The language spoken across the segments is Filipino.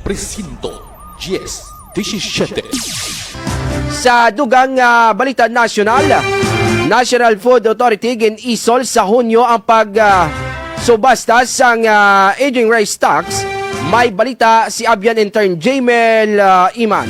Presinto 10-17. Sa dugang balita nasyonal, National Food Authority gin-isol sa Hunyo ang subasta sang aging rice stocks. May balita si Abian intern Jamel Iman.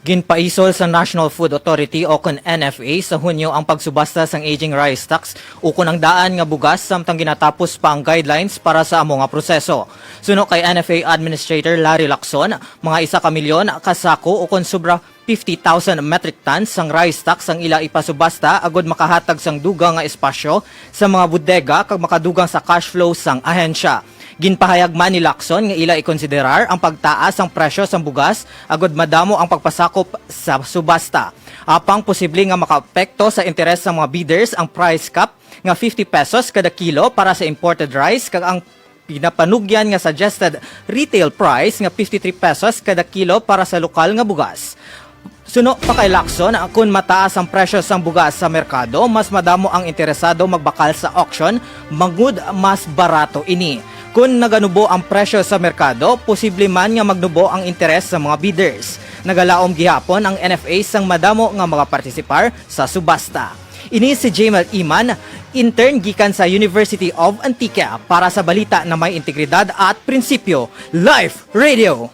Ginpaisol sa National Food Authority o kon NFA sa Hunyo ang pagsubasta sang aging rice stocks ukon ang daan nga bugas samtang ginatapos pa ang guidelines para sa amo nga proseso. Suno kay NFA Administrator Larry Lacson, mga 1 milyon kasako ukon sobra 50,000 metric tons sang rice stocks ang ila ipasubasta agod makahatag sang dugang nga espasyo sa mga bodega kag makadugang sa cash flow sang ahensya. Ginpahayag man ni Lacson nga ila ikonsiderar ang pagtaas ang presyo sang bugas agod madamo ang pagpasakop sa subasta. Apang posible nga makaapekto sa interes sa mga bidders ang price cap nga 50 pesos kada kilo para sa imported rice kag ang pinapanugyan nga suggested retail price nga 53 pesos kada kilo para sa lokal nga bugas. Suno pa kay Lacson, kung mataas ang presyo sang bugas sa merkado, mas madamo ang interesado magbakal sa auction, mangud mas barato ini. Kung naganubo ang presyo sa merkado, posible man nga magnubo ang interes sa mga bidders. Nagalaom gihapon ang NFA sang madamo nga mga partisipar sa subasta. Ini si Jamel Iman, intern gikan sa University of Antigua para sa balita na may integridad at prinsipyo, Live Radio.